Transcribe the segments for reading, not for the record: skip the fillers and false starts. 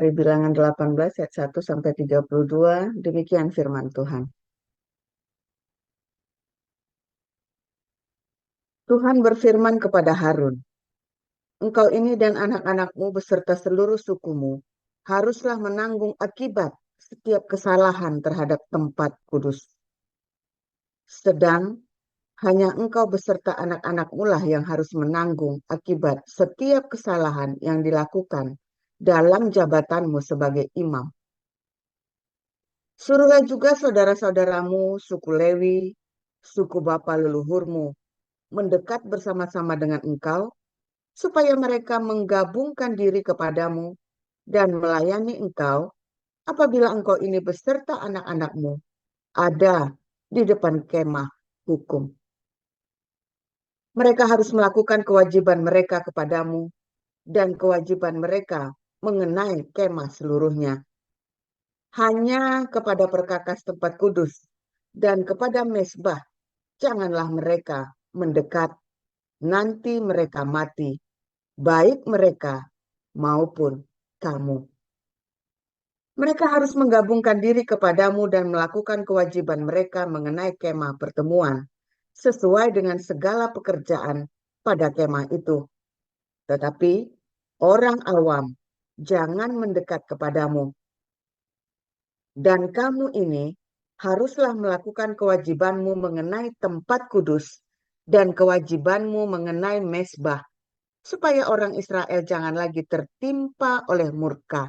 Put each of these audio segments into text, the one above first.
dari Bilangan 18 ayat 1 sampai 32, demikian firman Tuhan. Tuhan berfirman kepada Harun, engkau ini dan anak-anakmu beserta seluruh sukumu haruslah menanggung akibat setiap kesalahan terhadap tempat kudus. Sedang hanya engkau beserta anak-anakmu lah yang harus menanggung akibat setiap kesalahan yang dilakukan dalam jabatanmu sebagai imam. Suruhlah juga saudara-saudaramu, suku Lewi, suku bapa leluhurmu, mendekat bersama-sama dengan engkau, supaya mereka menggabungkan diri kepadamu dan melayani engkau apabila engkau ini beserta anak-anakmu ada di depan kemah hukum. Mereka harus melakukan kewajiban mereka kepadamu dan kewajiban mereka mengenai kemah seluruhnya. Hanya kepada perkakas tempat kudus dan kepada mezbah janganlah mereka mendekat, nanti mereka mati, baik mereka maupun kamu. Mereka harus menggabungkan diri kepadamu dan melakukan kewajiban mereka mengenai kemah pertemuan, sesuai dengan segala pekerjaan pada kemah itu. Tetapi orang awam jangan mendekat kepadamu. Dan kamu ini haruslah melakukan kewajibanmu mengenai tempat kudus dan kewajibanmu mengenai mezbah, supaya orang Israel jangan lagi tertimpa oleh murka.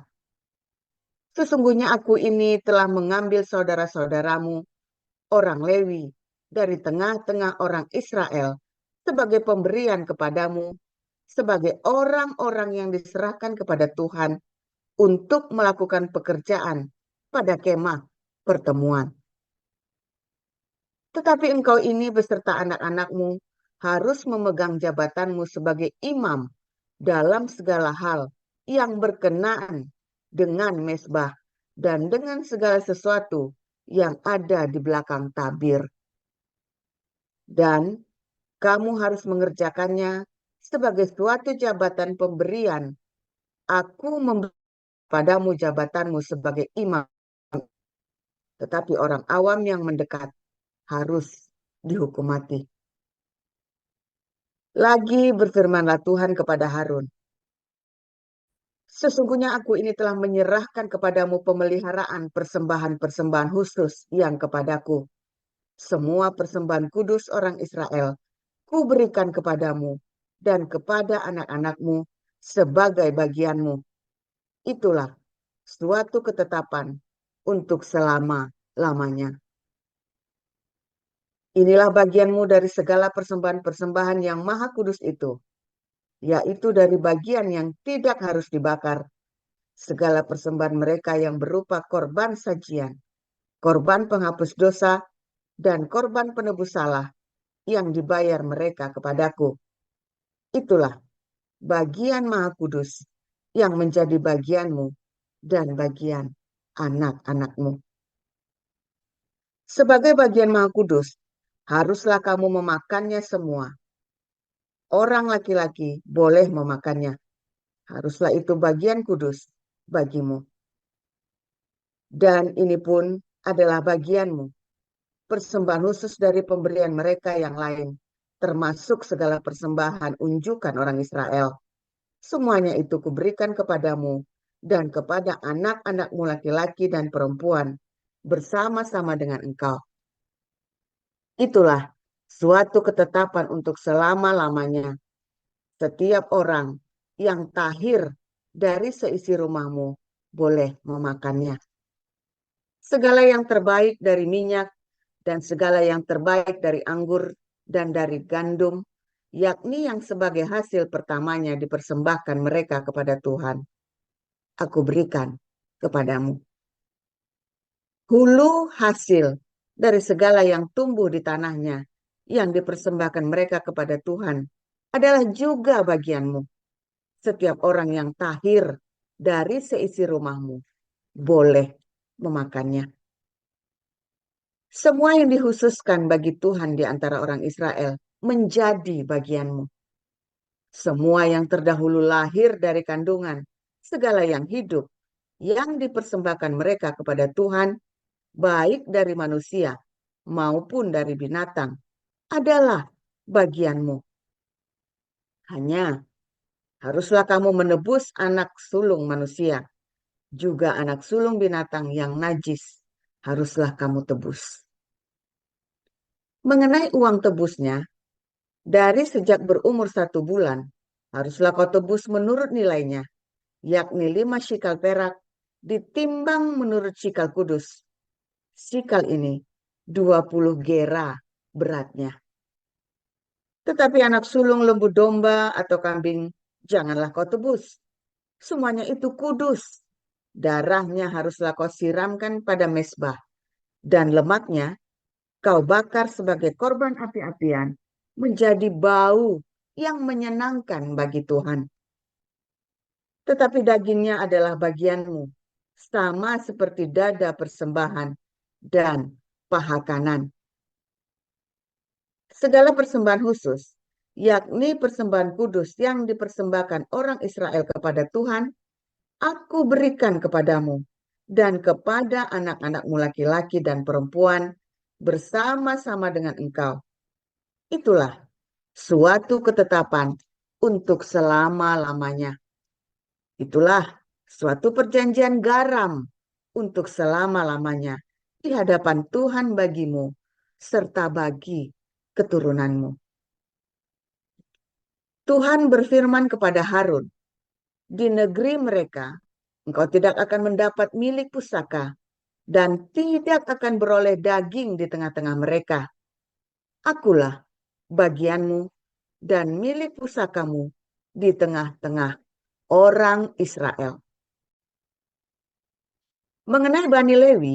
Sesungguhnya aku ini telah mengambil saudara-saudaramu, orang Lewi, dari tengah-tengah orang Israel, sebagai pemberian kepadamu, sebagai orang-orang yang diserahkan kepada Tuhan untuk melakukan pekerjaan pada kemah pertemuan. Tetapi engkau ini beserta anak-anakmu harus memegang jabatanmu sebagai imam dalam segala hal yang berkenaan dengan mezbah dan dengan segala sesuatu yang ada di belakang tabir. Dan kamu harus mengerjakannya sebagai suatu jabatan pemberian. Aku memberi padamu jabatanmu sebagai imam, tetapi orang awam yang mendekat harus dihukum mati. Lagi berfirmanlah Tuhan kepada Harun, sesungguhnya aku ini telah menyerahkan kepadamu pemeliharaan persembahan-persembahan khusus yang kepadaku. Semua persembahan kudus orang Israel ku berikan kepadamu dan kepada anak-anakmu sebagai bagianmu. Itulah suatu ketetapan untuk selama-lamanya. Inilah bagianmu dari segala persembahan-persembahan yang maha kudus itu, yaitu dari bagian yang tidak harus dibakar, segala persembahan mereka yang berupa korban sajian, korban penghapus dosa, dan korban penebus salah yang dibayar mereka kepadaku. Itulah bagian maha kudus yang menjadi bagianmu dan bagian anak-anakmu. Sebagai bagian maha kudus, haruslah kamu memakannya semua. Orang laki-laki boleh memakannya. Haruslah itu bagian kudus bagimu. Dan ini pun adalah bagianmu, persembahan khusus dari pemberian mereka yang lain, termasuk segala persembahan unjukan orang Israel. Semuanya itu kuberikan kepadamu dan kepada anak-anakmu laki-laki dan perempuan bersama-sama dengan engkau. Itulah suatu ketetapan untuk selama-lamanya. Setiap orang yang tahir dari seisi rumahmu boleh memakannya. Segala yang terbaik dari minyak dan segala yang terbaik dari anggur dan dari gandum, yakni yang sebagai hasil pertamanya dipersembahkan mereka kepada Tuhan, aku berikan kepadamu. Hulu hasil dari segala yang tumbuh di tanahnya yang dipersembahkan mereka kepada Tuhan adalah juga bagianmu. Setiap orang yang tahir dari seisi rumahmu boleh memakannya. Semua yang dikhususkan bagi Tuhan di antara orang Israel menjadi bagianmu. Semua yang terdahulu lahir dari kandungan, segala yang hidup, yang dipersembahkan mereka kepada Tuhan, baik dari manusia maupun dari binatang, adalah bagianmu. Hanya haruslah kamu menebus anak sulung manusia, juga anak sulung binatang yang najis haruslah kamu tebus. Mengenai uang tebusnya, dari sejak berumur 1 bulan, haruslah kau tebus menurut nilainya, yakni 5 shikal perak, ditimbang menurut shikal kudus. Shikal ini 20 gera beratnya. Tetapi anak sulung lembu domba atau kambing, janganlah kau tebus. Semuanya itu kudus. Darahnya haruslah kau siramkan pada mezbah, dan lemaknya kau bakar sebagai korban api-apian, menjadi bau yang menyenangkan bagi Tuhan. Tetapi dagingnya adalah bagianmu, sama seperti dada persembahan dan paha kanan. Segala persembahan khusus, yakni persembahan kudus yang dipersembahkan orang Israel kepada Tuhan, aku berikan kepadamu dan kepada anak-anakmu laki-laki dan perempuan bersama-sama dengan engkau. Itulah suatu ketetapan untuk selama-lamanya. Itulah suatu perjanjian garam untuk selama-lamanya di hadapan Tuhan bagimu serta bagi keturunanmu. Tuhan berfirman kepada Harun, di negeri mereka engkau tidak akan mendapat milik pusaka dan tidak akan beroleh daging di tengah-tengah mereka. Akulah bagianmu dan milik pusakamu di tengah-tengah orang Israel. Mengenai Bani Lewi,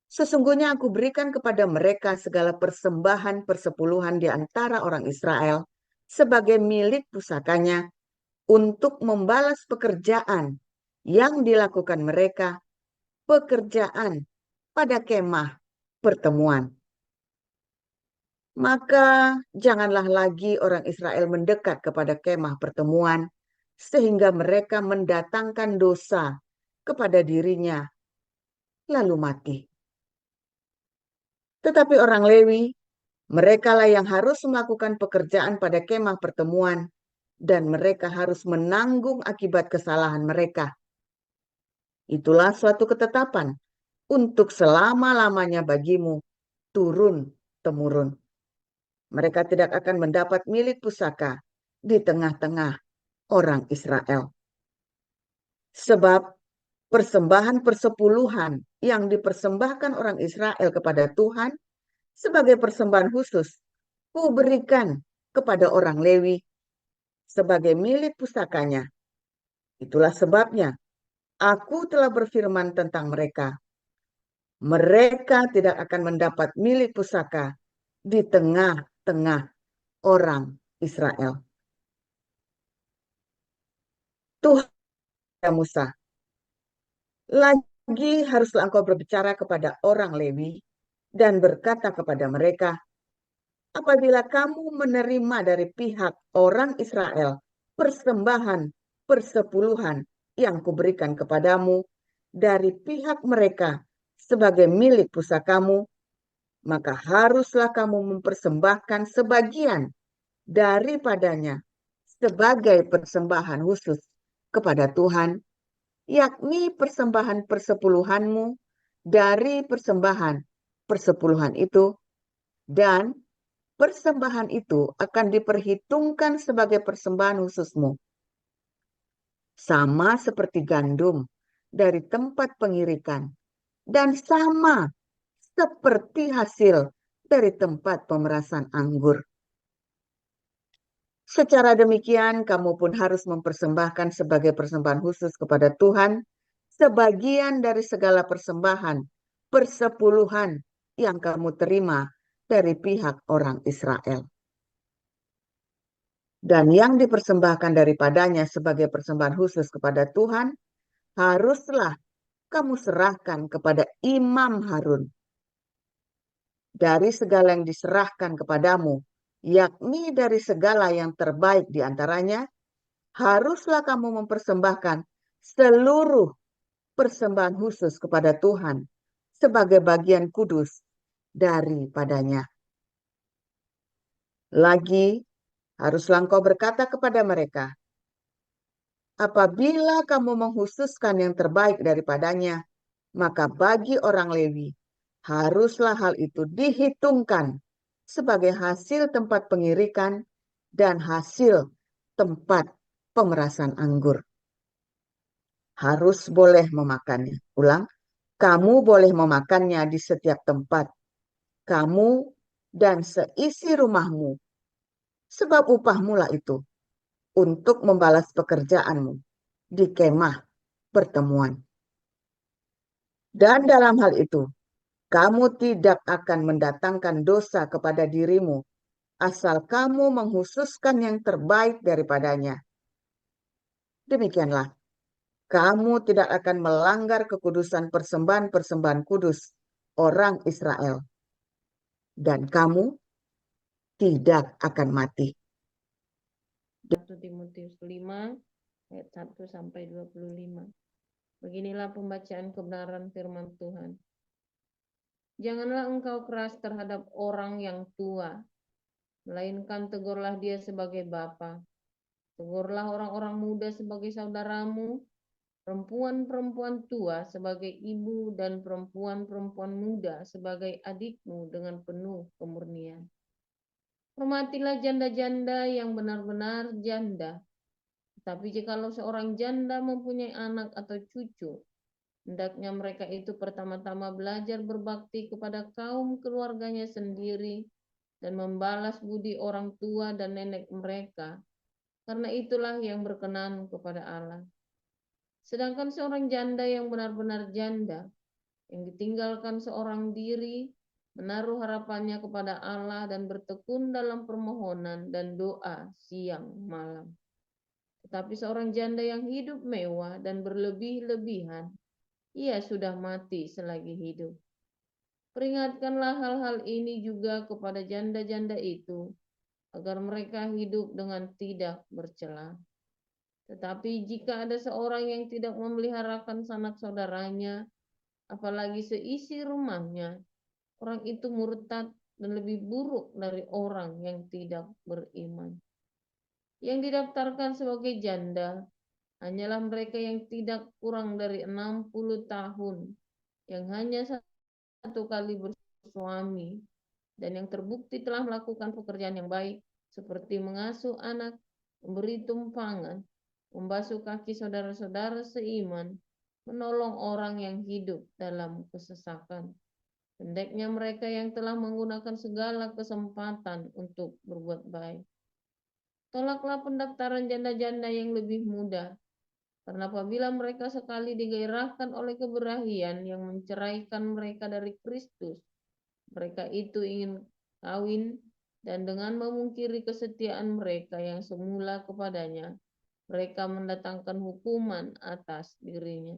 sesungguhnya aku berikan kepada mereka segala persembahan persepuluhan di antara orang Israel sebagai milik pusakanya untuk membalas pekerjaan yang dilakukan mereka, pekerjaan pada kemah pertemuan. Maka janganlah lagi orang Israel mendekat kepada kemah pertemuan, sehingga mereka mendatangkan dosa kepada dirinya, lalu mati. Tetapi orang Lewi, merekalah yang harus melakukan pekerjaan pada kemah pertemuan, dan mereka harus menanggung akibat kesalahan mereka. Itulah suatu ketetapan untuk selama-lamanya bagimu, turun-temurun. Mereka tidak akan mendapat milik pusaka di tengah-tengah orang Israel. Sebab persembahan persepuluhan yang dipersembahkan orang Israel kepada Tuhan sebagai persembahan khusus, ku berikan kepada orang Lewi sebagai milik pusakanya. Itulah sebabnya aku telah berfirman tentang mereka. Mereka tidak akan mendapat milik pusaka di tengah-tengah orang Israel. Tuhan Musa, lagi haruslah engkau berbicara kepada orang Lewi dan berkata kepada mereka, apabila kamu menerima dari pihak orang Israel persembahan persepuluhan yang kuberikan kepadamu dari pihak mereka sebagai milik pusakamu, maka haruslah kamu mempersembahkan sebagian daripadanya sebagai persembahan khusus kepada Tuhan, yakni persembahan persepuluhanmu dari persembahan persepuluhan itu, dan persembahan itu akan diperhitungkan sebagai persembahan khususmu. Sama seperti gandum dari tempat pengirikan, dan sama seperti hasil dari tempat pemerasan anggur. Secara demikian, kamu pun harus mempersembahkan sebagai persembahan khusus kepada Tuhan sebagian dari segala persembahan persepuluhan yang kamu terima dari pihak orang Israel. Dan yang dipersembahkan daripadanya sebagai persembahan khusus kepada Tuhan, haruslah kamu serahkan kepada Imam Harun. Dari segala yang diserahkan kepadamu, yakni dari segala yang terbaik di antaranya, haruslah kamu mempersembahkan seluruh persembahan khusus kepada Tuhan sebagai bagian kudus daripadanya. Lagi, haruslah engkau berkata kepada mereka, apabila kamu menghususkan yang terbaik daripadanya, maka bagi orang Lewi, haruslah hal itu dihitungkan sebagai hasil tempat pengirikan dan hasil tempat pemerasan anggur. Harus boleh memakannya. Ulang, kamu boleh memakannya di setiap tempat. Kamu dan seisi rumahmu. Sebab upahmu lah itu untuk membalas pekerjaanmu di kemah pertemuan. Dan dalam hal itu, kamu tidak akan mendatangkan dosa kepada dirimu, asal kamu menghususkan yang terbaik daripadanya. Demikianlah, kamu tidak akan melanggar kekudusan persembahan-persembahan kudus orang Israel. Dan kamu tidak akan mati. 1 Timotius 5 ayat 1 sampai 25. Beginilah pembacaan kebenaran firman Tuhan. Janganlah engkau keras terhadap orang yang tua, melainkan tegurlah dia sebagai bapa. Tegurlah orang-orang muda sebagai saudaramu, perempuan-perempuan tua sebagai ibu, dan perempuan-perempuan muda sebagai adikmu dengan penuh kemurnian. Hormatilah janda-janda yang benar-benar janda. Tapi jikalau seorang janda mempunyai anak atau cucu, hendaknya mereka itu pertama-tama belajar berbakti kepada kaum keluarganya sendiri dan membalas budi orang tua dan nenek mereka, karena itulah yang berkenan kepada Allah. Sedangkan seorang janda yang benar-benar janda, yang ditinggalkan seorang diri, menaruh harapannya kepada Allah dan bertekun dalam permohonan dan doa siang malam. Tetapi seorang janda yang hidup mewah dan berlebih-lebihan, ia sudah mati selagi hidup. Peringatkanlah hal-hal ini juga kepada janda-janda itu, agar mereka hidup dengan tidak bercela. Tetapi jika ada seorang yang tidak memeliharakan sanak saudaranya, apalagi seisi rumahnya, orang itu murtad dan lebih buruk dari orang yang tidak beriman. Yang didaftarkan sebagai janda hanyalah mereka yang tidak kurang dari 60 tahun, yang hanya satu kali bersuami, dan yang terbukti telah melakukan pekerjaan yang baik, seperti mengasuh anak, memberi tumpangan, membasuh kaki saudara-saudara seiman, menolong orang yang hidup dalam kesesakan. Hendaknya mereka yang telah menggunakan segala kesempatan untuk berbuat baik. Tolaklah pendaftaran janda-janda yang lebih muda, karena apabila mereka sekali digairahkan oleh keberahian yang menceraikan mereka dari Kristus, mereka itu ingin kawin, dan dengan memungkiri kesetiaan mereka yang semula kepadanya, mereka mendatangkan hukuman atas dirinya.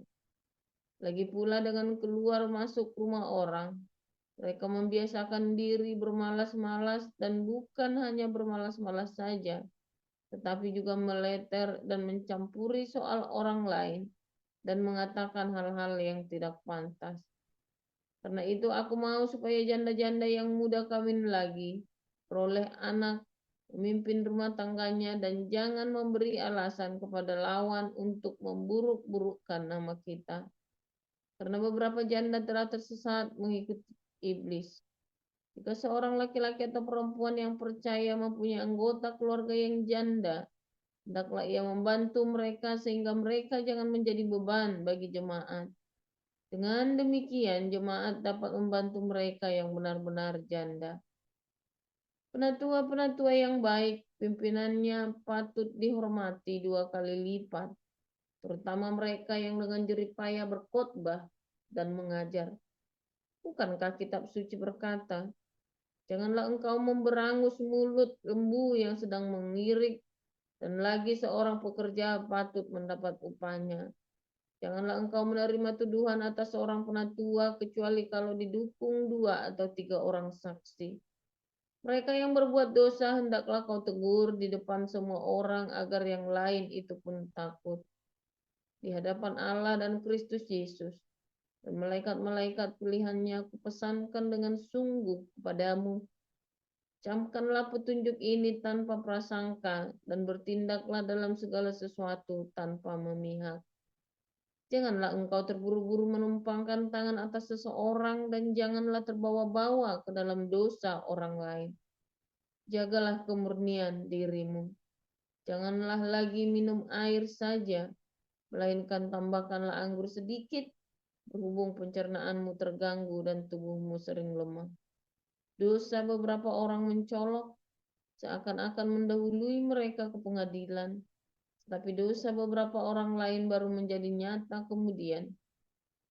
Lagi pula dengan keluar masuk rumah orang, mereka membiasakan diri bermalas-malas, dan bukan hanya bermalas-malas saja, tetapi juga meleter dan mencampuri soal orang lain dan mengatakan hal-hal yang tidak pantas. Karena itu aku mau supaya janda-janda yang muda kawin lagi, peroleh anak, memimpin rumah tangganya, dan jangan memberi alasan kepada lawan untuk memburuk-burukkan nama kita. Karena beberapa janda telah tersesat mengikuti iblis. Jika seorang laki-laki atau perempuan yang percaya mempunyai anggota keluarga yang janda, hendaklah ia membantu mereka sehingga mereka jangan menjadi beban bagi jemaat. Dengan demikian, jemaat dapat membantu mereka yang benar-benar janda. Penatua-penatua yang baik, pimpinannya patut dihormati 2 kali lipat, terutama mereka yang dengan jerih payah berkhotbah dan mengajar. Bukankah kitab suci berkata, janganlah engkau memberangus mulut lembu yang sedang mengirik, dan lagi seorang pekerja patut mendapat upahnya. Janganlah engkau menerima tuduhan atas seorang penatua, kecuali kalau didukung 2 atau 3 orang saksi. Mereka yang berbuat dosa hendaklah kau tegur di depan semua orang, agar yang lain itu pun takut. di hadapan Allah dan Kristus Yesus. Dan malaikat-malaikat pilihannya aku pesankan dengan sungguh kepadamu, camkanlah petunjuk ini tanpa prasangka dan bertindaklah dalam segala sesuatu tanpa memihak. Janganlah engkau terburu-buru menumpangkan tangan atas seseorang dan janganlah terbawa-bawa ke dalam dosa orang lain. Jagalah kemurnian dirimu. Janganlah lagi minum air saja, melainkan tambahkanlah anggur sedikit, berhubung pencernaanmu terganggu dan tubuhmu sering lemah. Dosa beberapa orang mencolok, seakan-akan mendahului mereka ke pengadilan, tapi dosa beberapa orang lain baru menjadi nyata kemudian.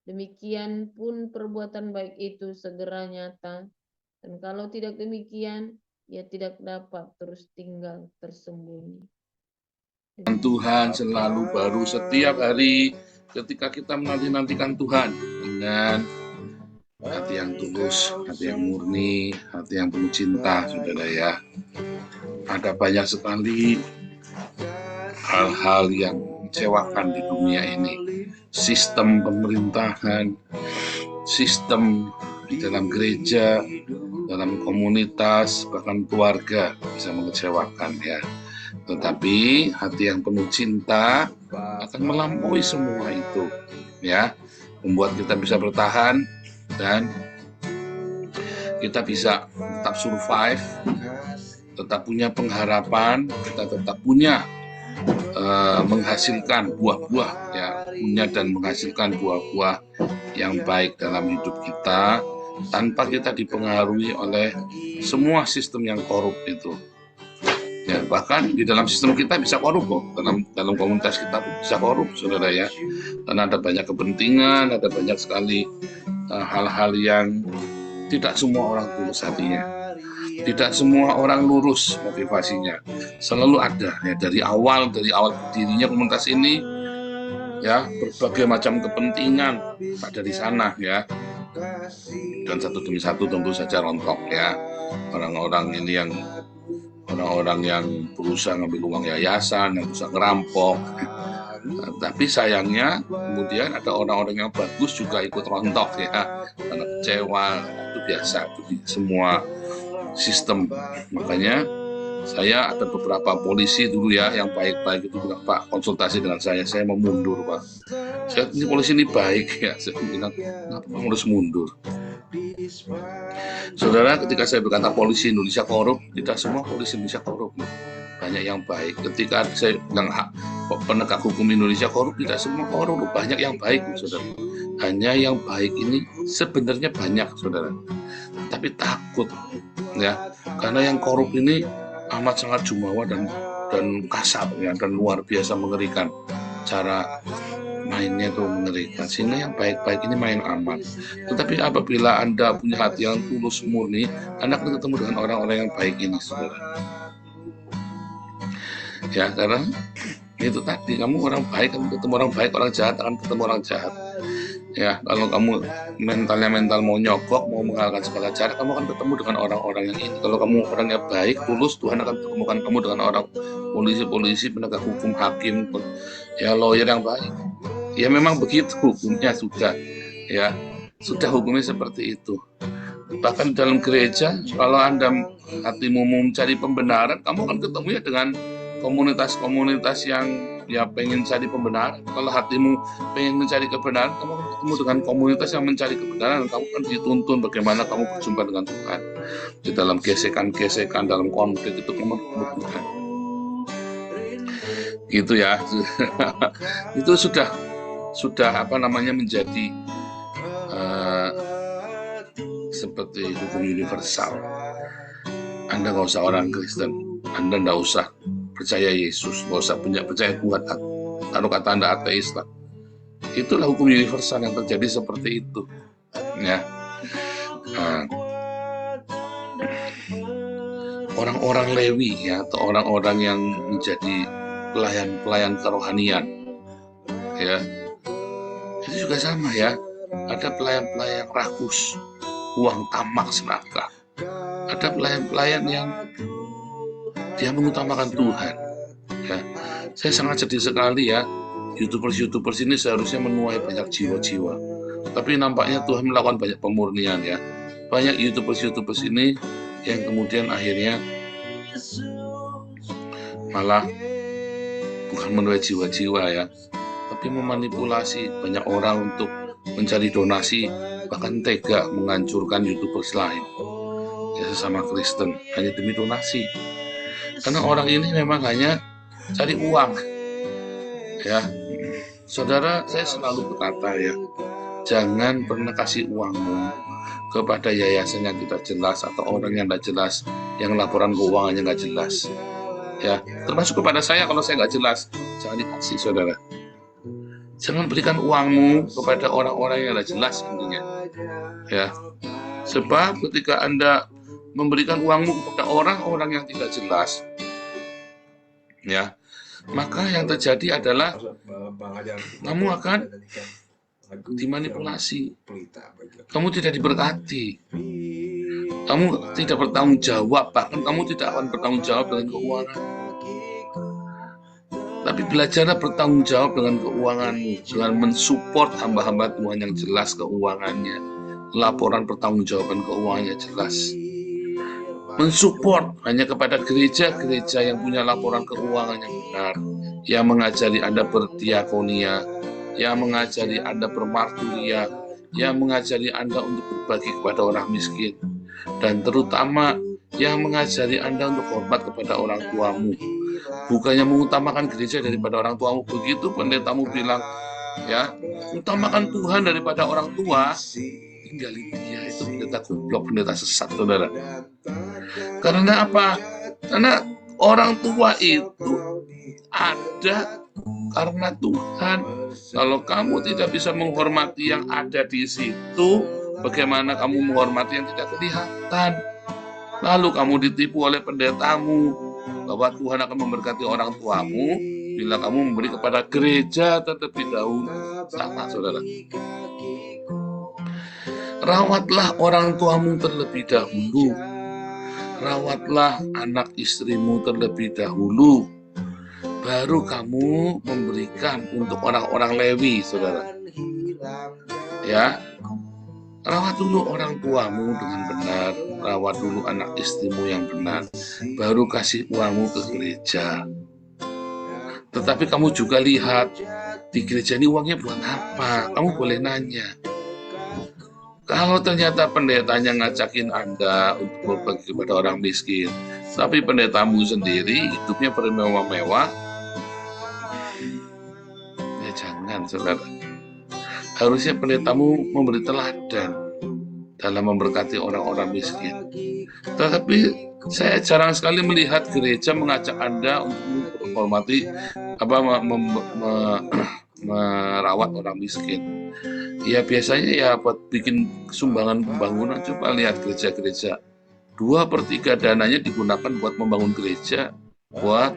Demikian pun perbuatan baik itu segera nyata, dan kalau tidak demikian, ia tidak dapat terus tinggal tersembunyi. Tuhan selalu baru setiap hari ketika kita menanti-nantikan Tuhan dengan hati yang tulus, hati yang murni, hati yang penuh cinta, saudara ya. Ada banyak sekali hal-hal yang mengecewakan di dunia ini. Sistem pemerintahan, sistem di dalam gereja, dalam komunitas, bahkan keluarga bisa mengecewakan ya. Tetapi hati yang penuh cinta akan melampaui semua itu, ya, membuat kita bisa bertahan dan kita bisa tetap survive, tetap punya pengharapan, kita tetap punya menghasilkan buah-buah, ya, punya dan menghasilkan buah-buah yang baik dalam hidup kita tanpa kita dipengaruhi oleh semua sistem yang korup itu. Ya, bahkan di dalam sistem kita bisa korup kok, dalam komunitas kita bisa korup, saudara ya. Karena ada banyak kepentingan, ada banyak sekali hal-hal yang tidak semua orang tulus hatinya, tidak semua orang lurus motivasinya. Selalu ada ya, dari awal berdirinya komunitas ini ya, berbagai macam kepentingan ada di sana ya. Dan satu demi satu tentu saja rontok ya, orang-orang yang berusaha ngambil uang yayasan, yang berusaha ngerampok. Tapi sayangnya kemudian ada orang-orang yang bagus juga ikut rontok ya, karena kecewa. Itu biasa di semua sistem. Makanya saya ada beberapa polisi dulu ya yang baik-baik itu bilang, Pak, konsultasi dengan saya mau mundur, Pak. Ini polisi ini baik ya, saya bilang, kenapa harus mundur? Saudara, ketika saya berkata polisi Indonesia korup, tidak semua polisi Indonesia korup, banyak yang baik. Ketika saya bilang penegak hukum Indonesia korup, tidak semua korup, banyak yang baik, saudara. Hanya yang baik ini sebenarnya banyak, saudara, tapi takut ya, karena yang korup ini amat sangat jumawa dan kasar ya, dan luar biasa mengerikan. Cara mainnya itu mengerikan, sehingga yang baik-baik ini main aman. Tetapi apabila Anda punya hati yang tulus murni, Anda akan ketemu dengan orang-orang yang baik ini, saudara. Ya, karena itu tadi, kamu orang baik, kamu ketemu orang baik, orang jahat akan ketemu orang jahat. Ya, kalau kamu mental mau nyogok, mau mengalahkan segala cara, kamu akan ketemu dengan orang-orang yang ini. Kalau kamu orangnya baik, tulus, Tuhan akan temukan kamu dengan orang polisi, penegak hukum, hakim, ya, lawyer yang baik. Ya memang begitu hukumnya sudah, ya sudah hukumnya seperti itu. Bahkan dalam gereja, kalau Anda hatimu mencari pembenaran, kamu akan ketemu ya dengan komunitas-komunitas yang ya pengen cari pembenaran. Kalau hatimu pengen mencari kebenaran, kamu akan ketemu dengan komunitas yang mencari kebenaran. Kamu akan dituntun bagaimana kamu berjumpa dengan Tuhan. Di dalam gesekan-gesekan, dalam konflik itu kamu ketemu Tuhan. Gitu ya. Itu sudah menjadi seperti hukum universal. Anda nggak usah orang Kristen, Anda nggak usah percaya Yesus, nggak usah percaya Tuhan, taruh kata Anda ateis lah. Itulah hukum universal yang terjadi seperti itu, ya. Orang-orang Lewi ya, atau orang-orang yang menjadi pelayan kerohanian, ya, itu juga sama ya. Ada pelayan-pelayan rakus, uang tamak serakah. Ada pelayan-pelayan yang dia mengutamakan Tuhan. Ya, saya sangat sedih sekali ya YouTubers ini seharusnya menuai banyak jiwa-jiwa. Tapi nampaknya Tuhan melakukan banyak pemurnian ya. Banyak YouTubers ini yang kemudian akhirnya malah bukan menuai jiwa-jiwa ya, tapi memanipulasi banyak orang untuk mencari donasi, bahkan tega menghancurkan YouTubers lain ya, sesama Kristen hanya demi donasi. Karena orang ini memang hanya cari uang ya. Saudara, saya selalu berkata ya, jangan pernah kasih uangmu kepada yayasan yang tidak jelas atau orang yang tidak jelas, yang laporan keuangannya nggak jelas ya, termasuk kepada saya kalau saya nggak jelas, jangan dikasih saudara. Jangan berikan uangmu kepada orang-orang yang tidak jelas intinya ya, sebab ketika Anda memberikan uangmu kepada orang-orang yang tidak jelas ya, maka yang terjadi adalah kamu akan dimanipulasi, kamu tidak diberkati, kamu tidak bertanggung jawab, bahkan kamu tidak akan bertanggung jawab dengan keuangan. Tapi belajarlah bertanggung jawab dengan keuanganmu, dengan mensupport hamba-hamba Tuhan yang jelas keuangannya, laporan pertanggungjawaban keuangannya jelas. Mensupport hanya kepada gereja-gereja yang punya laporan keuangan yang benar, yang mengajari Anda berdiakonia, yang mengajari Anda bermarturia, yang mengajari Anda untuk berbagi kepada orang miskin, dan terutama yang mengajari Anda untuk hormat kepada orang tuamu. Bukannya mengutamakan gereja daripada orang tuamu. Begitu pendetamu bilang ya, utamakan Tuhan daripada orang tua, tinggalin dia. Itu pendeta goblok, pendeta sesat saudara. Karena apa? Karena orang tua itu ada karena Tuhan. Kalau kamu tidak bisa menghormati yang ada di situ, bagaimana kamu menghormati yang tidak kelihatan? Lalu kamu ditipu oleh pendetamu bahwa Tuhan akan memberkati orang tuamu bila kamu memberi kepada gereja terlebih dahulu. Salah saudara. Rawatlah orang tuamu terlebih dahulu. Rawatlah anak istrimu terlebih dahulu. Baru kamu memberikan untuk orang-orang Lewi, saudara. Ya, rawat dulu orang tuamu dengan benar, rawat dulu anak istrimu yang benar, baru kasih uangmu ke gereja. Tetapi kamu juga lihat, di gereja ini uangnya buat apa? Kamu boleh nanya. Kalau ternyata pendetanya ngajakin Anda untuk berbagi kepada orang miskin, tapi pendetamu sendiri hidupnya bermewah-mewah, ya jangan saudara. Harusnya pendetamu memberi teladan dalam memberkati orang-orang miskin. Tetapi saya jarang sekali melihat gereja mengajak Anda untuk menghormati merawat orang miskin. Ya biasanya ya buat bikin sumbangan pembangunan. Coba lihat gereja-gereja 2/3 dananya digunakan buat membangun gereja, buat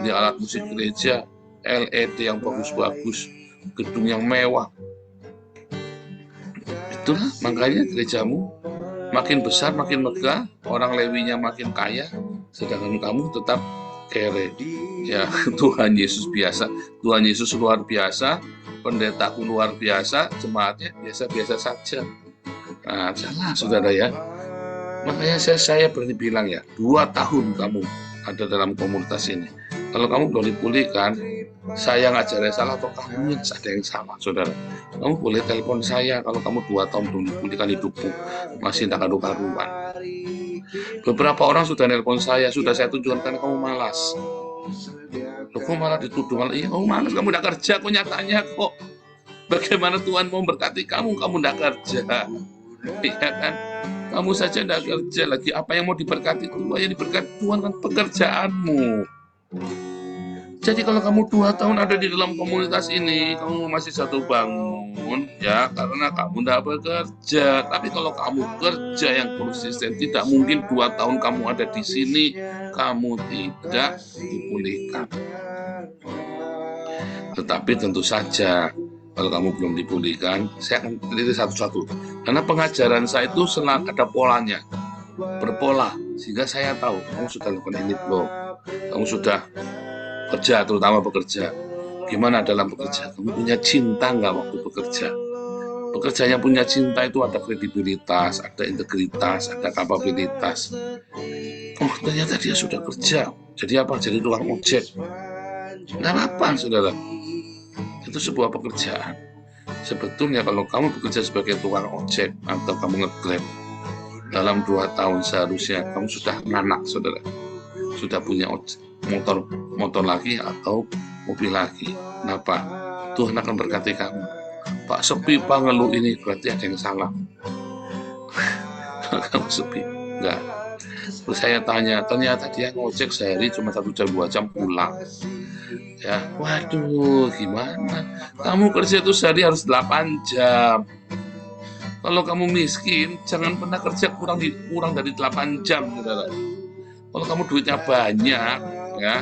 di alat musik gereja, LED yang bagus-bagus, gedung yang mewah. Itulah makanya gerejamu makin besar, makin megah, orang Lewinya makin kaya, sedangkan kamu tetap kere. Ya, Tuhan Yesus biasa, Tuhan Yesus luar biasa, pendetaku luar biasa, jemaatnya biasa-biasa saja. Nah, salah saudara ya. Makanya saya berani bilang ya, 2 tahun kamu ada dalam komunitas ini. Kalau kamu belum dipulihkan, saya ngajarnya salah atau kamu yang ada yang salah, saudara. Kamu boleh telepon saya kalau kamu 2 tahun belum dipulihkan hidupmu, masih tidak karu-karuan. Beberapa orang sudah nelpon saya, sudah saya tunjukkan karena kamu malas. Loh, kok malah dituduh, malah iya kamu malas, kamu tidak kerja kok nyatanya kok. Bagaimana Tuhan mau memberkati kamu tidak kerja? Iya kan? Kamu saja tidak kerja lagi, apa yang mau diberkati Tuhan? Yang diberkati Tuhan kan pekerjaanmu. Jadi kalau kamu 2 tahun ada di dalam komunitas ini, kamu masih satu bangun, ya karena kamu tidak bekerja. Tapi kalau kamu kerja yang konsisten, tidak mungkin 2 tahun kamu ada di sini, kamu tidak dipulihkan. Tetapi tentu saja, kalau kamu belum dipulihkan, saya akan teliti satu-satu. Karena pengajaran saya itu selalu ada polanya, berpola, sehingga saya tahu kamu sudah lakukan ini belum, kamu sudah kerja, terutama bekerja. Gimana dalam bekerja? Kamu punya cinta nggak waktu bekerja? Pekerja yang punya cinta itu ada kredibilitas, ada integritas, ada kapabilitas. Oh, ternyata dia sudah kerja. Jadi apa? Jadi tukang ojek. Nggak apa-apa, saudara. Itu sebuah pekerjaan. Sebetulnya kalau kamu bekerja sebagai tukang ojek atau kamu nge-grab, dalam 2 tahun seharusnya kamu sudah nganak, saudara. Sudah punya motor lagi atau mobil lagi. Kenapa? Tuhan akan berkati kamu. Pak sepi, Pak ngeluh ini, berarti ada yang salah. Kamu sepi. Enggak. Terus saya tanya, ternyata dia ngojek sehari cuma 1 jam 2 jam pulang. Ya, waduh, gimana? Kamu kerja itu sehari harus 8 jam. Kalau kamu miskin, jangan pernah kerja kurang dari 8 jam, saudara. Kalau kamu duitnya banyak, ya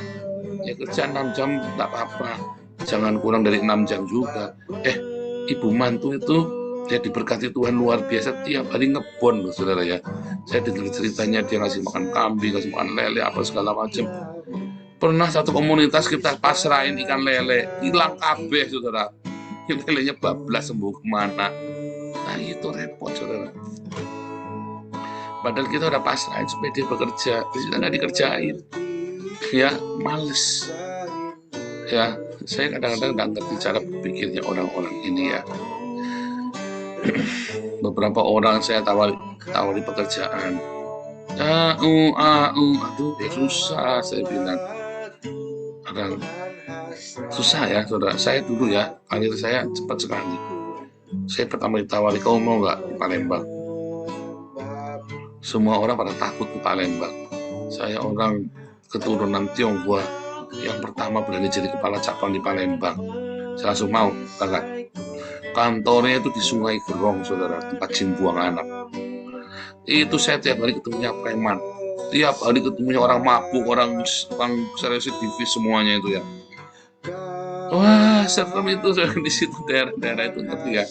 kerja 6 jam tak apa-apa. Jangan kurang dari 6 jam juga. Ibu mantu itu dia diberkati Tuhan luar biasa, tiap hari ngebon loh, saudara ya. Saya dengar ceritanya dia ngasih makan kambing, ngasih makan lele, apa segala macam. Pernah satu komunitas kita pasrahin ikan lele, hilang kabeh, saudara. Lelenya bablas, sembuh kemana. Nah itu repot, saudara. Padahal kita udah pasrahin supaya dia bekerja, kita nggak dikerjain. Ya, males. Ya, saya kadang-kadang nggak ngerti cara berpikirnya orang-orang ini ya. Beberapa orang saya tawari pekerjaan. Aduh, susah, saya bilang. Kadang susah ya, saudara. Saya dulu ya, karir saya cepat sekali. Saya pertama ditawari, kamu mau nggak di Palembang? Semua orang pada takut ke Palembang. Saya orang keturunan Tionghoa yang pertama berani jadi kepala cabang di Palembang. Saya langsung mau, kakak. Kantornya itu di Sungai Gerong, saudara, tempat jin buang anak. Itu saya tiap hari ketemunya preman, tiap hari ketemunya orang mabuk, orang residivis, semuanya itu ya. Wah, serem itu di situ, daerah-daerah itu, ngerti ya.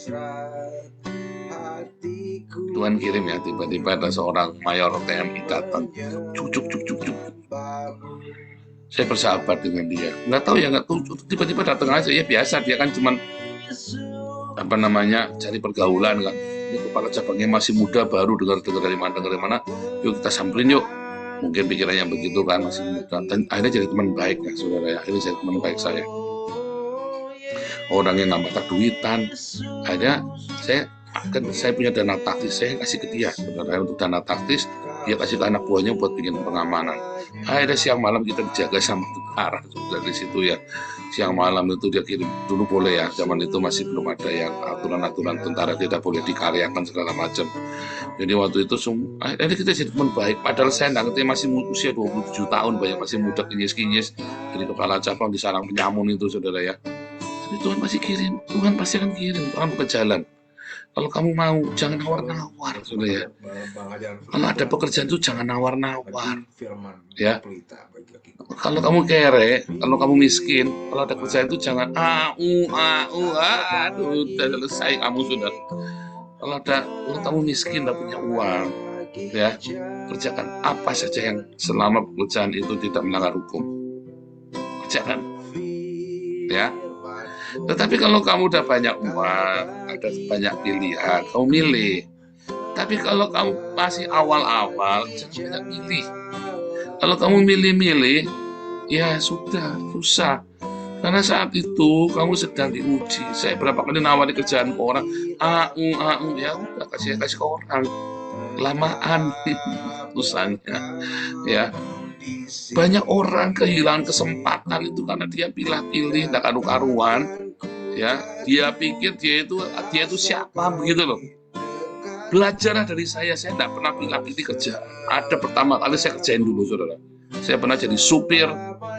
Tuhan kirim ya, tiba-tiba ada seorang mayor TNI datang, cuk. Saya bersahabat dengan dia, nggak tahu, tiba-tiba datang aja ya, biasa dia kan cuman cari pergaulan kan. Ini kepala cabangnya masih muda, baru dengar dari mana, yuk kita samperin yuk. Mungkin pikirannya begitu kan, masih muda. Dan akhirnya jadi teman baik ya, saudara ya. Akhirnya jadi teman baik saya. Orang yang nggak mata duitan. Akhirnya saya punya dana taktis, saya kasih ke dia, saudara, untuk dana taktis. Dia kasih ke anak buahnya buat bikin pengamanan. Akhirnya siang malam kita dijaga sama tentara dari situ ya. Siang malam itu dia kirim, dulu boleh ya, zaman itu masih belum ada yang aturan-aturan tentara tidak boleh dikaryakan segala macam. Jadi waktu itu akhirnya kita jadi teman baik. Padahal saya nggak ngerti, masih usia 27 tahun, banyak masih muda, kinyis-kinyis. Jadi kepala cabang di sarang penyamun itu, saudara ya. Tapi Tuhan masih kirim, Tuhan pasti akan kirim, Tuhan buka jalan. Kalau kamu mau, jangan nawar-nawar, saudara ya. Kalau ada pekerjaan itu jangan nawar-nawar, ya. Kalau kamu kere, kalau kamu miskin, kalau ada kerjaan itu jangan aduh, udah selesai kamu sudah. Kalau kamu miskin, tidak punya uang, ya, kerjakan apa saja yang selama pekerjaan itu tidak melanggar hukum, kerjakan, ya. Tetapi kalau kamu udah banyak uang, ada banyak pilihan, kamu milih. Tapi kalau kamu masih awal-awal, jangan banyak milih. Kalau kamu milih-milih, ya sudah, susah. Karena saat itu kamu sedang diuji. Saya berapa kali nawari kerjaan ke orang, ya udah kasih ke orang. Kelamaan urusannya, ya. Banyak orang kehilangan kesempatan itu karena dia pilih-pilih, tidak karu-karuan, ya. Dia pikir dia itu siapa, begitu loh. Belajarlah dari saya tidak pernah pilih-pilih kerja. Ada pertama kali saya kerjain dulu, saudara. Saya pernah jadi supir,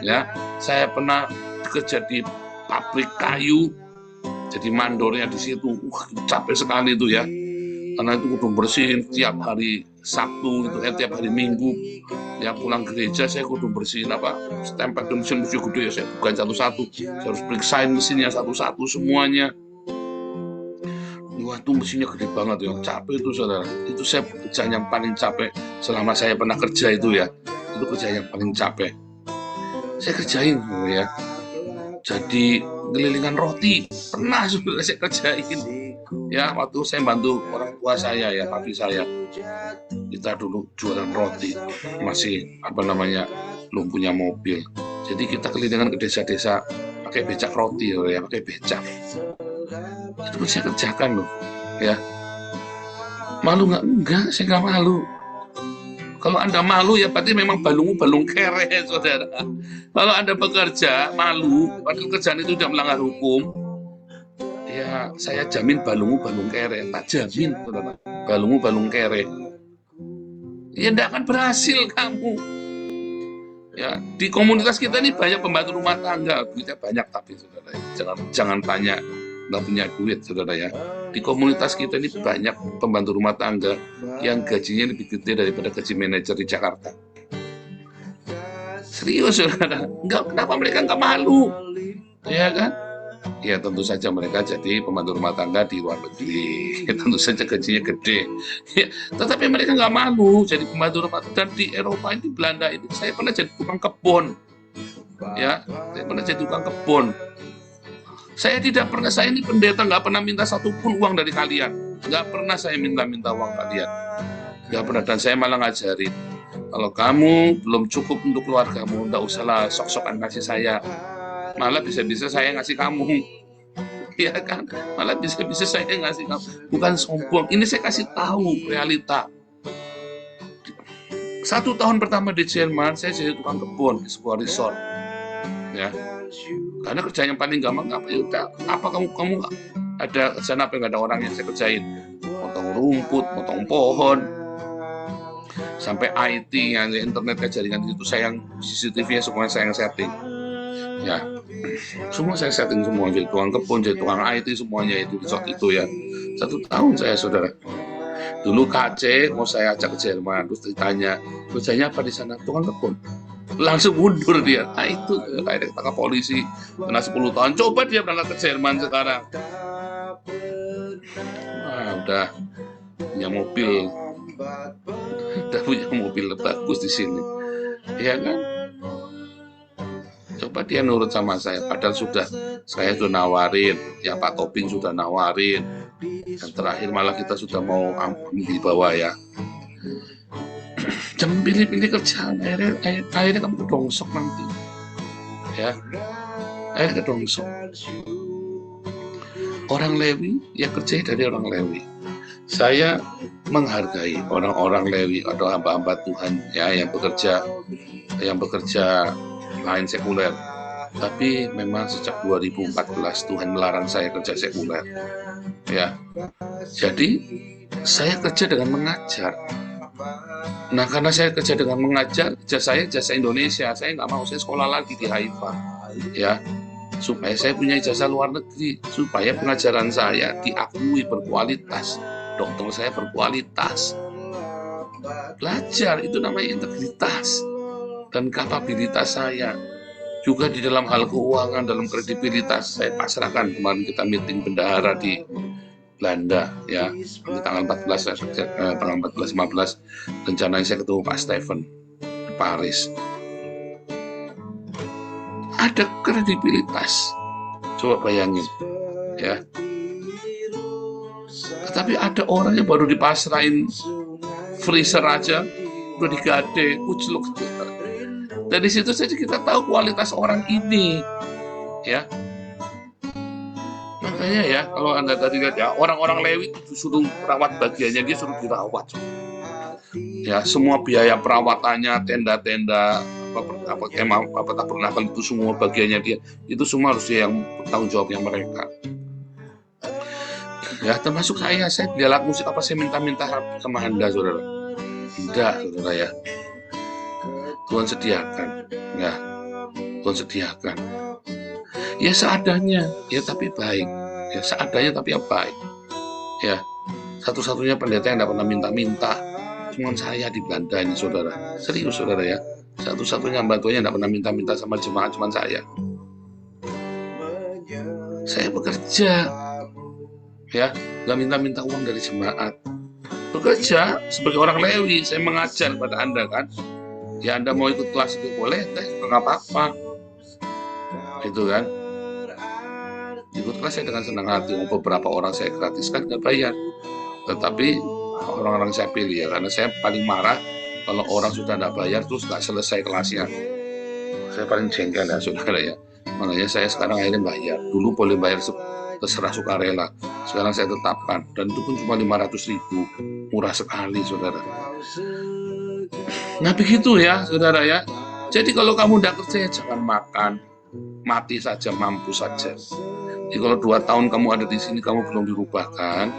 ya. Saya pernah kerja di pabrik kayu, jadi mandornya di situ. Capek sekali itu ya. Karena itu kudu bersihin tiap hari Sabtu itu, tiap hari Minggu. Ya pulang gereja saya kudu bersihin stempel mesin gede ya, saya bukan satu-satu. Saya harus periksain mesinnya satu-satu semuanya. Wah, itu mesinnya gede banget ya, capek itu, saudara. Itu saya kerjaan yang paling capek selama saya pernah kerja itu ya. Itu kerjaan yang paling capek. Saya kerjain ya. jadi ngelilingan roti. Pernah sudah saya kerjain. Ya, waktu saya bantu orang tua saya, ya, papi saya. Kita dulu jualan roti, masih belum punya mobil. Jadi kita kelilingan ke desa-desa pakai becak roti, ya, pakai becak. Itu saya kerjakan loh, ya. Malu nggak? Enggak, saya nggak malu. Kalau Anda malu ya berarti memang balung kere, saudara. Kalau Anda bekerja malu, padahal kerjaan itu tidak melanggar hukum, ya saya jamin balung kere, tak jamin, saudara. Balung kere. Ya tidak akan berhasil kamu. Ya, di komunitas kita ini banyak pembantu rumah tangga, duitnya banyak tapi saudara, jangan tanya nggak punya duit, saudara ya. Di komunitas kita ini banyak pembantu rumah tangga yang gajinya lebih gede daripada gaji manajer di Jakarta. Serius, saudara. Kenapa mereka nggak malu? Ya kan? Ya tentu saja mereka jadi pembantu rumah tangga di luar negeri. Tentu saja gajinya gede. Ya, tetapi mereka nggak malu jadi pembantu rumah tangga. Dan di Eropa ini, Belanda ini, saya pernah jadi tukang kebun. Ya, saya pernah jadi tukang kebun. Saya ini pendeta, nggak pernah minta satupun uang dari kalian. Nggak pernah saya minta uang kalian. Nggak pernah. Dan saya malah ngajarin, kalau kamu belum cukup untuk keluargamu, nggak usahlah sok-sokan kasih saya. Malah bisa-bisa saya ngasih kamu. Ya kan? Malah bisa-bisa saya ngasih kamu. Bukan sombong. Ini saya kasih tahu realita. 1 tahun pertama di Jerman, saya jadi tukang kebun di sebuah resort. Ya. Karena kerjaan yang paling gampang apa kamu ada kerjaan apa yang nggak ada orang yang saya kerjain? Potong rumput, potong pohon, sampai IT, yang internet jaringan itu saya yang CCTV-nya semuanya saya yang setting. Ya, semua saya setting semua, jadi tukang kebun, jadi tukang IT, semuanya itu di resort itu ya. 1 tahun saya, saudara. Dulu KC mau saya ajak ke Jerman, terus ditanya, kerjanya apa di sana? Tukang kebun. Langsung mundur dia. Nah itu kayak ditangkap polisi, kena 10 tahun. Coba dia berangkat ke Jerman sekarang. Wah, udah punya mobil, bagus di sini, ya kan? Coba dia nurut sama saya, padahal saya sudah nawarin, ya Pak Toping sudah nawarin, dan terakhir malah kita sudah mau ambil di bawah ya. Jangan pilih-pilih kerjaan, akhirnya kamu kedongsok nanti, ya. Akhirnya kedongsok. Orang Lewi, ya kerjanya dari orang Lewi. Saya menghargai orang-orang Lewi atau hamba-hamba Tuhan ya yang bekerja lain sekuler. Tapi memang sejak 2014 Tuhan melarang saya kerja sekuler. Ya. Jadi saya kerja dengan mengajar. Nah, karena saya kerja dengan mengajar, jasa Indonesia. Saya nggak mau, saya sekolah lagi di Haifa. Ya. Supaya saya punya ijazah luar negeri, supaya pengajaran saya diakui berkualitas, dokter saya berkualitas. Belajar itu namanya integritas dan kapabilitas saya. Juga di dalam hal keuangan, dalam kredibilitas saya pasrahkan. Kemarin kita meeting bendahara di Belanda ya, di tanggal 14-15 rencananya saya ketemu Pak Stephen di Paris. Ada kredibilitas, coba bayangin ya. Tapi ada orang yang baru dipasrahin freezer aja udah digade, kucluk. Dari situ saja kita tahu kualitas orang ini ya. Makanya ya, kalau Anda tadi lihat ya, orang-orang Lewi itu disuruh perawat bagiannya, dia suruh dirawat. Ya, semua biaya perawatannya, tenda-tenda, tabernakel itu semua bagiannya dia, itu semua harus dia yang bertanggung jawabnya mereka. Ya, termasuk saya di alat musik apa saya minta-minta sama Anda, saudara? Tidak, saudara ya. Tuhan sediakan, ya. Tuhan sediakan. Ya seadanya, ya tapi baik. Ya seadanya tapi yang baik. Ya, satu-satunya pendeta yang tidak pernah minta-minta cuma saya di Belanda ini, saudara. Serius, saudara ya. Satu-satunya bantuannya tidak pernah minta-minta sama jemaat cuma saya. Saya bekerja, ya, nggak minta-minta uang dari jemaat. Bekerja sebagai orang Lewi, saya mengajar pada Anda kan. Ya Anda mau ikut kelas itu boleh, nggak apa-apa. Itu kan. Ikut kelas saya dengan senang hati. Beberapa orang saya gratiskan nggak bayar. Tetapi orang-orang saya pilih ya, karena saya paling marah kalau orang sudah nggak bayar terus nggak selesai kelasnya. Saya paling jengkel ya saudara ya. Makanya saya sekarang akhirnya bayar. Dulu boleh bayar terserah sukarela. Sekarang saya tetapkan. Dan itu pun cuma 500.000. Murah sekali saudara. Nah begitu ya saudara ya. Jadi kalau kamu tidak kerja ya jangan makan. Mati saja, mampu saja. Jadi kalau 2 tahun kamu ada di sini kamu belum dirubahkan,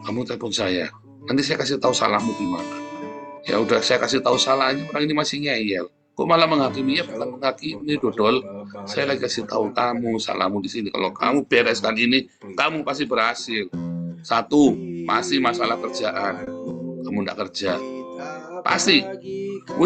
kamu telepon saya. Nanti saya kasih tahu salahmu di mana. Ya udah saya kasih tahu salahnya, orang ini masih ngeyel. Kok malah menghakimi? Ya bukan menghakimi, dodol. Saya lagi kasih tahu kamu salahmu di sini. Kalau kamu bereskan ini, kamu pasti berhasil. 1, pasti masalah kerjaan. Kamu tidak kerja. Pasti.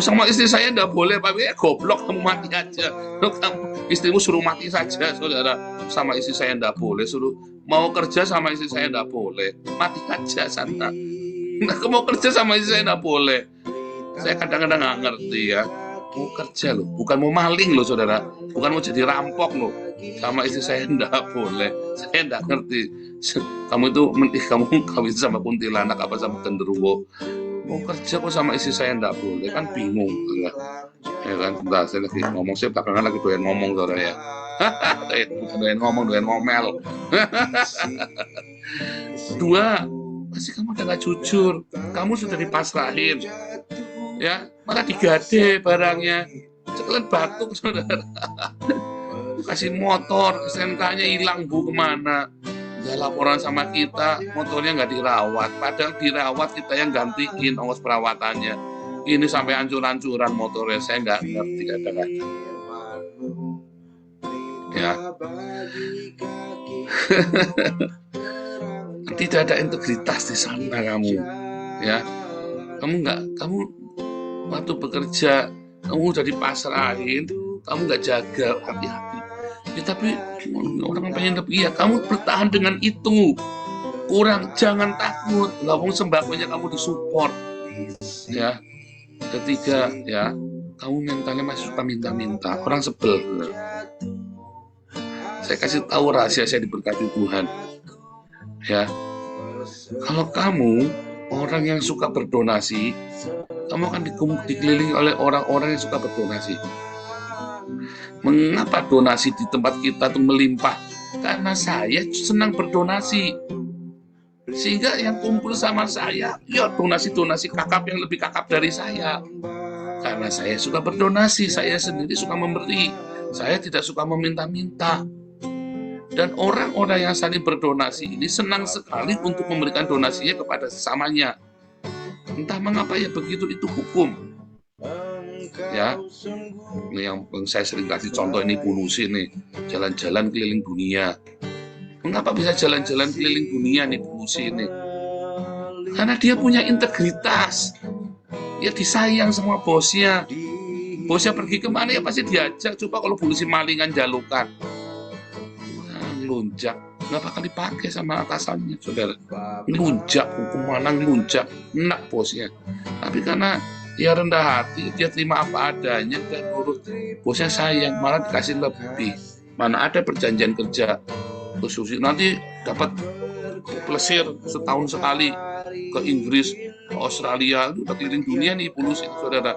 Sama istri saya tidak boleh, Pak. Goblok, kamu mati aja. Kamu, istrimu suruh mati saja, saudara. Sama istri saya tidak boleh. Suruh mau kerja sama istri saya tidak boleh. Mati aja sana. Nah, mau kerja sama istri saya tidak boleh. Saya kadang-kadang nggak ngerti ya. Mau kerja loh, bukan mau maling loh saudara, bukan mau jadi rampok loh. Sama istri saya enggak boleh, saya enggak ngerti. Kamu itu kamu kawin sama kuntilanak apa sama genderuwo? Mau kerja kok sama istri saya enggak boleh, kan bingung enggak? Ya kan, bentar saya lagi ngomong, saya belakangan lagi doyan ngomong saudara ya. doyan ngomel. 2, pasti kamu udah gak jujur, kamu sudah dipasrahin. Ya, malah digade barangnya, sekalian batuk saudara. Kasih motor, SNK-nya hilang bu kemana? Nggak laporan sama kita, motornya nggak dirawat. Padahal dirawat kita yang gantiin ongkos perawatannya. Ini sampai hancur-hancuran motornya, saya nggak ngerti kadang-kadang. Ya, tidak ada integritas di sana kamu. Ya, kamu waktu bekerja, kamu udah dipasrahin, kamu nggak jaga hati-hati. Ya, tapi orang pengen lebih, ya kamu bertahan dengan itu. Kurang, jangan takut. Ngomong sembakonya kamu disupport. Ya. 3, ya, kamu mentalnya masih suka minta-minta. Orang sebel. Saya kasih tahu rahasia saya diberkati Tuhan. Ya. Kalau kamu orang yang suka berdonasi, kamu akan dikelilingi oleh orang-orang yang suka berdonasi. Mengapa donasi di tempat kita itu melimpah? Karena saya senang berdonasi. Sehingga yang kumpul sama saya, ya donasi-donasi kakap yang lebih kakap dari saya. Karena saya suka berdonasi, saya sendiri suka memberi. Saya tidak suka meminta-minta. Dan orang-orang yang saling berdonasi ini senang sekali untuk memberikan donasinya kepada sesamanya. Entah mengapa ya begitu, itu hukum. Ya, ini yang saya sering kasih contoh ini Pulusi nih, jalan-jalan keliling dunia. Mengapa bisa jalan-jalan keliling dunia nih Pulusi ini? Karena dia punya integritas. Ya disayang sama bosnya. Bosnya pergi kemana ya pasti diajak. Coba kalau Pulusi malingan jalukan, lunjak, nggak bakal dipakai sama atasannya, saudara. Lunjak, hukum mana lunjak, enak bosnya. Tapi karena dia rendah hati, dia terima apa adanya dan nurut. Bosnya sayang, malah dikasih lebih. Mana ada perjanjian kerja khusus nanti dapat plesir setahun sekali ke Inggris, ke Australia, udah keliling dunia nih Pulusi, saudara.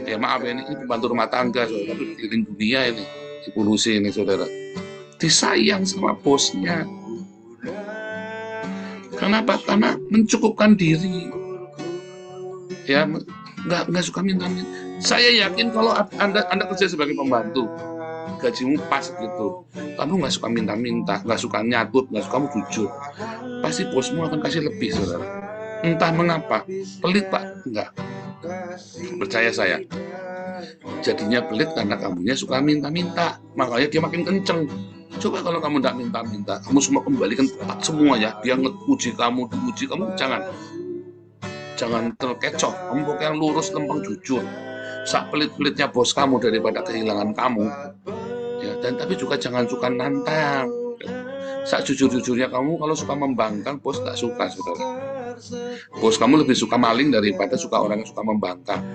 Ya maaf ya, ini pembantu rumah tangga, saudara, tapi keliling dunia ini di Pulusi ini, saudara. Disayang sama bosnya. Kenapa? Karena mencukupkan diri. Ya, nggak suka minta-minta. Saya yakin kalau anda kerja sebagai pembantu, gajimu pas gitu, kamu nggak suka minta-minta, nggak suka nyatut, nggak suka kamu jujur, pasti bosmu akan kasih lebih, saudara. Entah mengapa, pelit pak, enggak. Percaya saya, jadinya pelit karena kamunya suka minta-minta, makanya dia makin kenceng. Coba kalau kamu tidak minta-minta, kamu semua kembalikan tepat semua ya, dia diuji kamu, jangan terkecoh, kamu pokoknya lurus, lempeng, jujur. Sak pelit-pelitnya bos kamu daripada kehilangan kamu, ya. Dan tapi juga jangan suka nantang. Sak jujur-jujurnya kamu, kalau suka membangkang, bos tak suka, saudara. Bos kamu lebih suka maling daripada suka orang yang suka membangkang.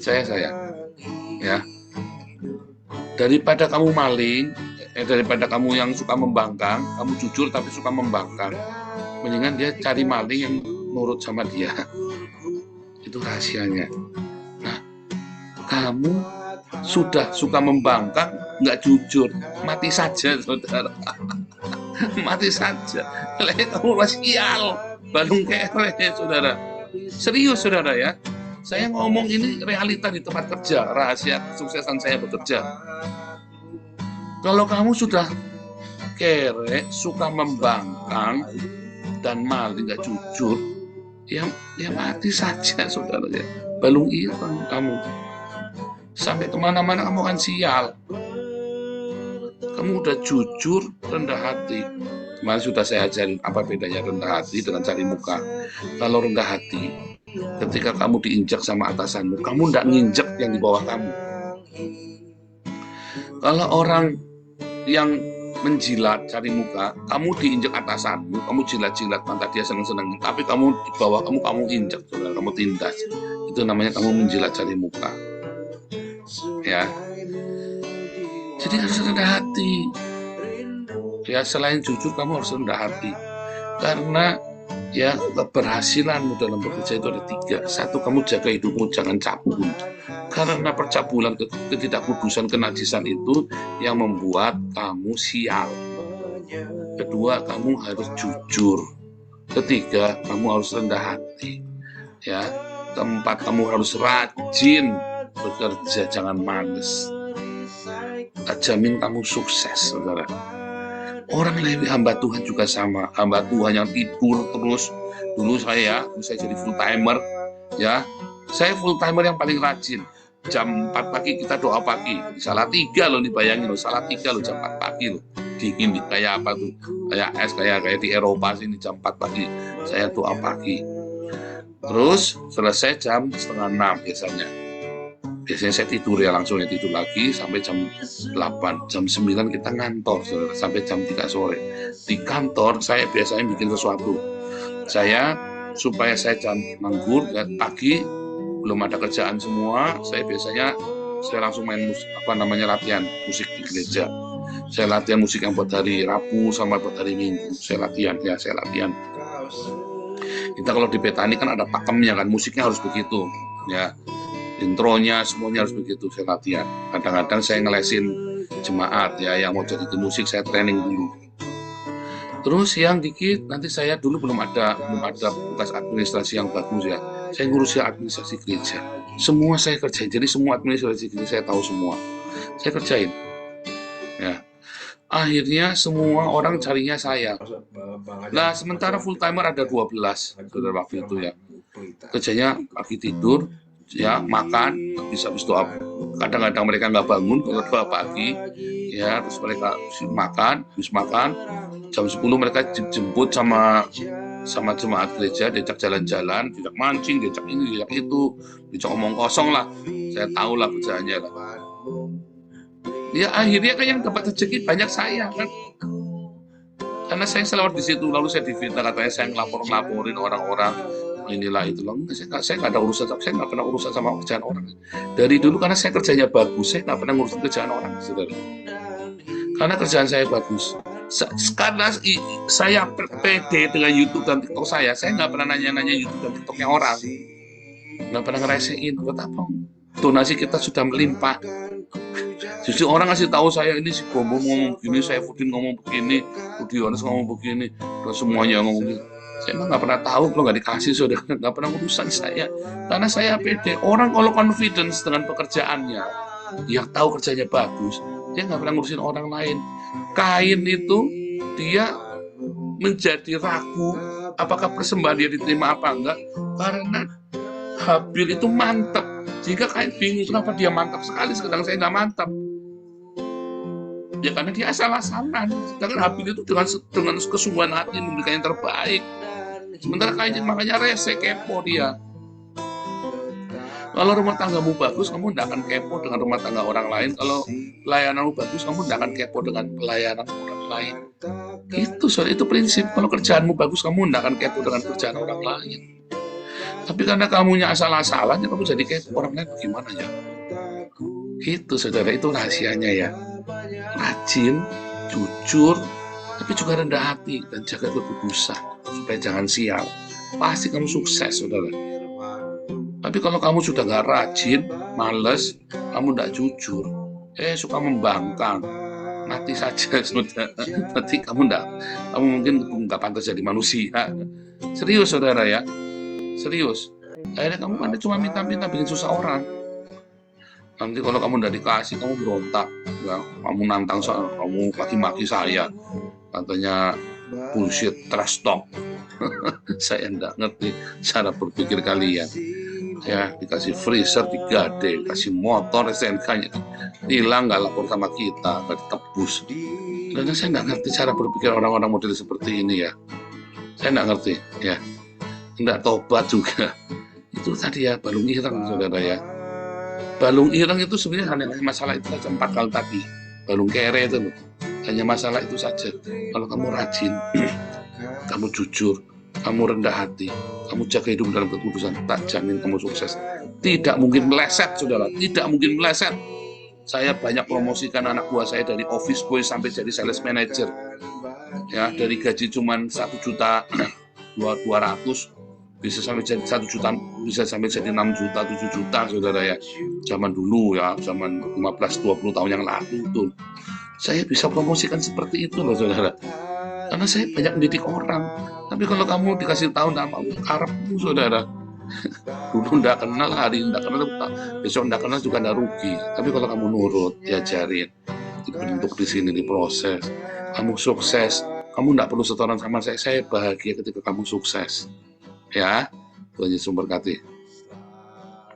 Saya, ya. Daripada kamu maling, daripada kamu yang suka membangkang, kamu jujur tapi suka membangkang, mendingan dia cari maling yang nurut sama dia. Itu rahasianya. Nah, kamu sudah suka membangkang, nggak jujur, mati saja saudara. Mati saja. Kamu masih sial, balung kere saudara. Serius saudara ya. Saya ngomong ini realita di tempat kerja, rahasia kesuksesan saya bekerja. Kalau kamu sudah kere, suka membangkang dan maling, nggak jujur, ya mati saja saudara ya. Balung hilang kamu. Sampai kemana-mana kamu akan sial. Kamu udah jujur, rendah hati. Kemarin sudah saya ajarin apa bedanya rendah hati dengan cari muka. Kalau rendah hati, ketika kamu diinjak sama atasanmu, kamu tidak nginjek yang di bawah kamu. Kalau orang yang menjilat cari muka, kamu diinjak atasanmu, kamu jilat-jilat mata dia senang-senang, tapi kamu di bawah kamu injak, saudara, kamu tindas. Itu namanya kamu menjilat cari muka. Ya. Jadi harus rendah hati. Ya, selain jujur kamu harus rendah hati. Karena ya keberhasilanmu dalam bekerja itu ada 3. 1, kamu jaga hidupmu jangan cabul. Karena percabulan, ketidakkudusan, kenajisan itu yang membuat kamu sial. 2, kamu harus jujur. 3, kamu harus rendah hati. Ya. 4, kamu harus rajin bekerja, jangan malas. Jamin kamu sukses, saudara. Orang lebih hamba Tuhan juga sama, hamba Tuhan yang tidur terus. Dulu saya jadi full timer, ya. Saya full timer yang paling rajin. Jam 4 pagi kita doa pagi. Salah 3 loh, dibayangin loh, salah 3 loh jam 4 pagi loh. Dingin kayak apa tuh? Kayak es, kayak di Eropa sini jam 4 pagi. Saya doa pagi. Terus selesai jam 5:30 biasanya. Biasanya saya tidur ya, langsung tidur lagi sampai jam 8, jam 9 kita ngantor sampai jam 3 sore. Di kantor saya biasanya bikin sesuatu. Supaya saya jangan nganggur, ya, pagi belum ada kerjaan semua, saya langsung main latihan musik di gereja. Saya latihan musik yang buat hari Rabu sama buat hari Minggu. Saya latihan. Kita kalau di Betani kan ada pakemnya kan, musiknya harus begitu, ya. Intronya semuanya harus begitu, saya latihan. Kadang-kadang saya ngelesin jemaat ya yang mau jadi musik, saya training dulu. Terus yang dikit nanti saya dulu belum ada tugas administrasi yang bagus ya. Saya ngurusin administrasi gereja. Semua saya kerjain. Jadi semua administrasi gereja saya tahu semua. Saya kerjain. Ya. Akhirnya semua orang carinya saya. Nah, sementara full timer ada 12 saudara waktu itu ya. Kerjanya pagi tidur, ya makan, habis doa. Kadang-kadang mereka nggak bangun kalau doa pagi, ya terus mereka habis makan jam 10 mereka dijemput sama jemaat gereja, diajak jalan-jalan, diajak mancing, diajak ini, diajak itu, diajak omong kosong lah. Saya tahu lah kerjaannya lah. Ya akhirnya kan yang dapat rezeki banyak saya kan. Karena saya selalu di situ, lalu saya difitnah katanya saya ngelaporin orang-orang inilah itulah. Saya nggak ada urusan, saya nggak pernah urusan sama kerjaan orang. Dari dulu karena saya kerjanya bagus, saya nggak pernah ngurusin kerjaan orang, saudara. Karena kerjaan saya bagus. Karena saya pede dengan YouTube dan TikTok saya nggak pernah nanya-nanya YouTube dan TikToknya orang. Nggak pernah ngerasain buat apa. Donasi kita sudah melimpah. Jadi orang ngasih tahu saya ini si Bombo ngomong begini, saya Fudin ngomong begini, Rudionis ngomong begini, dan semuanya ngomong begini. Saya emang nggak pernah tahu kalau nggak dikasih, saudara, nggak pernah urusan saya. Karena saya pede. Orang kalau confidence dengan pekerjaannya, dia tahu kerjanya bagus, dia nggak pernah ngurusin orang lain. Kain itu dia menjadi ragu apakah persembahan dia diterima apa enggak, karena Habil itu mantap. Jika Kain bingung kenapa dia mantap sekali, sedang saya nggak mantap. Ya karena dia asal-asalan. Sedangkan Habil itu dengan kesungguhan hati memberikan yang terbaik. Sementara Kain makanya rese, kepo dia. Kalau rumah tanggamu bagus, kamu tidak akan kepo dengan rumah tangga orang lain. Kalau pelayananmu bagus, kamu tidak akan kepo dengan pelayanan orang lain. Itu prinsip. Kalau kerjaanmu bagus, kamu tidak akan kepo dengan kerjaan orang lain. Tapi karena kamunya asal-asalan, ya kamu jadi kepo orang lain bagaimana ya? Saudara, itu rahasianya ya. rajin, jujur, tapi juga rendah hati dan jaga kekudusan supaya jangan sial. Pasti kamu sukses, saudara. Tapi kalau kamu sudah gak rajin, males, kamu gak jujur, suka membangkang, mati saja sudah. Nanti kamu mungkin nggak pantas jadi manusia. Serius, saudara ya, serius. Akhirnya kamu kan cuma minta-minta bikin susah orang. Nanti kalau kamu udah dikasih, kamu berontak, ya, kamu nantang soal, kamu maki-maki saya, katanya bullshit, trash talk. Saya enggak ngerti cara berpikir kalian. Ya, dikasih freezer 3D, kasih motor STNK-nya, hilang nggak lapor sama kita, nggak ditebus. Karena saya nggak ngerti cara berpikir orang-orang model seperti ini ya. Saya nggak ngerti, ya. Nggak tobat juga. Itu tadi ya, balung ireng, saudara ya. Balung ireng itu sebenarnya hanya masalah itu saja 4 kali tadi. Balung kere itu loh. Hanya masalah itu saja. Kalau kamu rajin, kamu jujur, kamu rendah hati, kamu jaga hidup dalam kekudusan, tak jamin kamu sukses. Tidak mungkin meleset, saudara. Tidak mungkin meleset. Saya banyak promosikan anak buah saya dari office boy sampai jadi sales manager. Ya, dari gaji cuma 1.200.000 bisa sampai jadi 1 juta, bisa sampai jadi 6 juta, 7 juta, saudara ya. Zaman dulu ya, zaman 15-20 tahun yang lalu tuh. Saya bisa promosikan seperti itu loh, saudara. Karena saya banyak mendidik orang. Tapi kalau kamu dikasih tahu nama karepmu, saudara. Dulu ndak kenal, hari ndak kenal, besok ndak kenal juga ndak rugi. Tapi kalau kamu nurut, diajarin, dibentuk di sini, diproses, kamu sukses. Kamu ndak perlu setoran sama saya bahagia ketika kamu sukses. Ya, Tuhan Yesus memberkati.